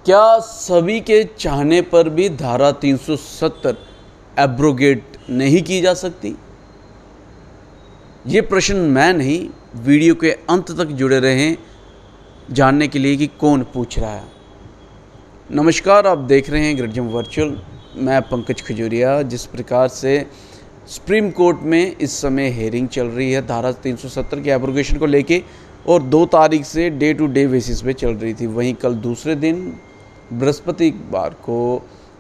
क्या सभी के चाहने पर भी धारा 370 एब्रोगेट नहीं की जा सकती? ये प्रश्न मैं नहीं, वीडियो के अंत तक जुड़े रहें जानने के लिए कि कौन पूछ रहा है। नमस्कार, आप देख रहे हैं ग्रेट जंप वर्चुअल। मैं पंकज खजूरिया। जिस प्रकार से सुप्रीम कोर्ट में इस समय हेयरिंग चल रही है धारा 370 के एब्रोगेशन को लेके, और 2 तारीख से डे टू डे बेसिस पे चल रही थी। वहीं कल दूसरे दिन बृहस्पतिवार को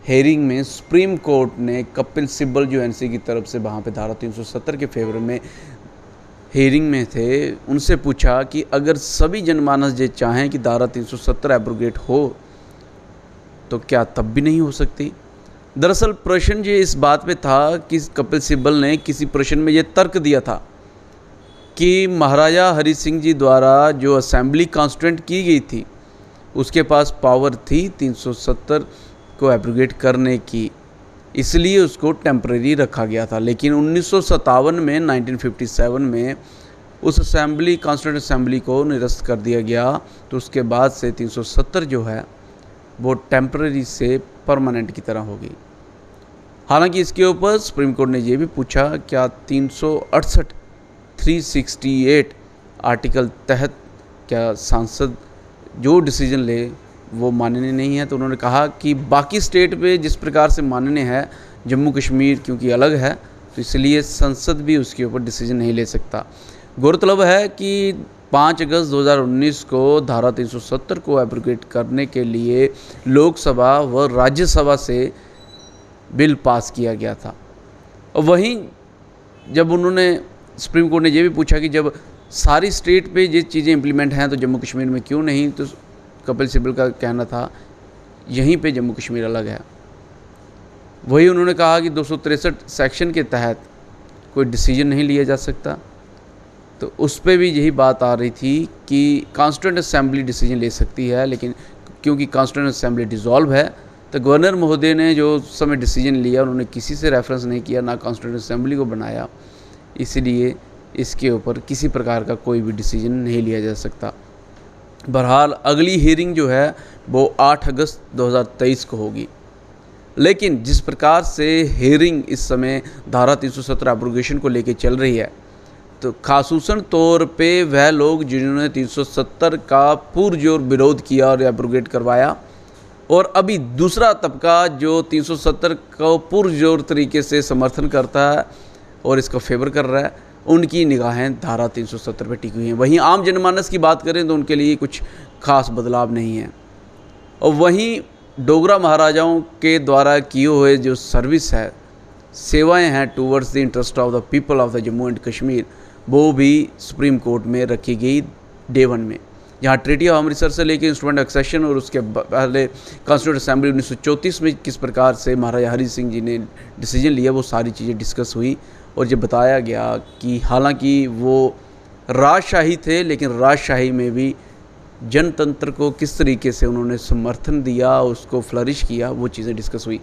हेयरिंग में सुप्रीम कोर्ट ने कपिल सिब्बल जो एनसी की तरफ से वहाँ पे धारा 370 के फेवर में हेयरिंग में थे, उनसे पूछा कि अगर सभी जनमानस ये चाहें कि धारा 370 एब्रोगेट हो तो क्या तब भी नहीं हो सकती। दरअसल प्रश्न ये इस बात पे था कि कपिल सिब्बल ने किसी प्रश्न में ये तर्क दिया था कि महाराजा हरि सिंह जी द्वारा जो असेंबली कॉन्स्टिट्यूएंट की गई थी उसके पास पावर थी 370 को एब्रोगेट करने की, इसलिए उसको टेम्परेरी रखा गया था। लेकिन 1957 में 1957 में उस असेंबली कॉन्स्टिट्यूएंट असेंबली को निरस्त कर दिया गया, तो उसके बाद से 370 जो है वो टेम्परेरी से परमानेंट की तरह हो गई। हालांकि इसके ऊपर सुप्रीम कोर्ट ने ये भी पूछा क्या 368 368 आर्टिकल तहत क्या सांसद जो डिसीजन ले वो माननीय नहीं है। तो उन्होंने कहा कि बाकी स्टेट पे जिस प्रकार से माननीय है, जम्मू कश्मीर क्योंकि अलग है, तो इसलिए संसद भी उसके ऊपर डिसीजन नहीं ले सकता। गौरतलब है कि 5 अगस्त 2019 को धारा 370 को एब्रोगेट करने के लिए लोकसभा व राज्यसभा से बिल पास किया गया था। और वहीं जब उन्होंने सुप्रीम कोर्ट ने ये भी पूछा कि जब सारी स्टेट पे ये चीज़ें इम्प्लीमेंट हैं तो जम्मू कश्मीर में क्यों नहीं, तो कपिल सिब्बल का कहना था यहीं पे जम्मू कश्मीर अलग है। वही उन्होंने कहा कि 263 सेक्शन के तहत कोई डिसीजन नहीं लिया जा सकता। तो उस पर भी यही बात आ रही थी कि कॉन्स्टिट्यूएंट असेंबली डिसीजन ले सकती है, लेकिन क्योंकि कॉन्स्टिट्यूएंट असेंबली डिसॉल्व है तो गवर्नर महोदय ने जो समय डिसीजन लिया उन्होंने किसी से रेफरेंस नहीं किया, ना कॉन्स्टिट्यूएंट असेंबली को बनाया, इसलिए इसके ऊपर किसी प्रकार का कोई भी डिसीजन नहीं लिया जा सकता। बहरहाल अगली हियरिंग जो है वो 8 अगस्त 2023 को होगी। लेकिन जिस प्रकार से हियरिंग इस समय धारा 370 एब्रोगेशन को लेके चल रही है, तो खासूसन तौर पे वह लोग जिन्होंने 370 का पुरजोर विरोध किया और एब्रोगेट करवाया, और अभी दूसरा तबका जो 370 को पुरजोर तरीके से समर्थन करता है और इसका फेवर कर रहा है, उनकी निगाहें धारा 370 पे टिकी हुई हैं। वहीं आम जनमानस की बात करें तो उनके लिए कुछ खास बदलाव नहीं है। और वहीं डोगरा महाराजाओं के द्वारा किए हुए जो सर्विस है, सेवाएं हैं towards the interest of the people of the Jammu and Kashmir, वो भी सुप्रीम कोर्ट में रखी गई डे 1 में, जहाँ ट्रीटी ऑफ अमृतसर से लेकर इंस्ट्रूमेंट एक्सेशन और उसके पहले कॉन्स्टिट्यूएंट असेंबली 1934 में किस प्रकार से महाराजा हरि सिंह जी ने डिसीजन लिया, वो सारी चीज़ें डिस्कस हुई। और ये बताया गया कि हालांकि वो राजशाही थे, लेकिन राजशाही में भी जनतंत्र को किस तरीके से उन्होंने समर्थन दिया, उसको फ्लरिश किया, वो चीज़ें डिस्कस हुई।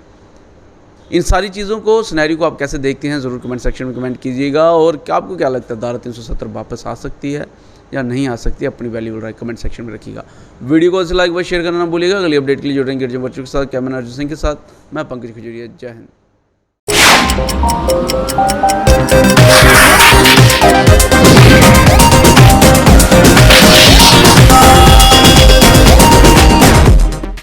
इन सारी चीज़ों को, सिनेरियो को आप कैसे देखते हैं ज़रूर कमेंट सेक्शन में कमेंट कीजिएगा। और क्या आपको क्या लगता है धारा 370 वापस आ सकती है या नहीं आ सकती, अपनी वैल्यूबल राय कमेंट सेक्शन में रखिएगा। वीडियो को लाइक व शेयर करना ना भूलिएगा। अगली अपडेट के लिए जुड़ेंगे ग्रेट जंप वर्चुअल के साथ। कैमरा अर्जुन सिंह के साथ मैं पंकज खजूरिया। जय हिंद।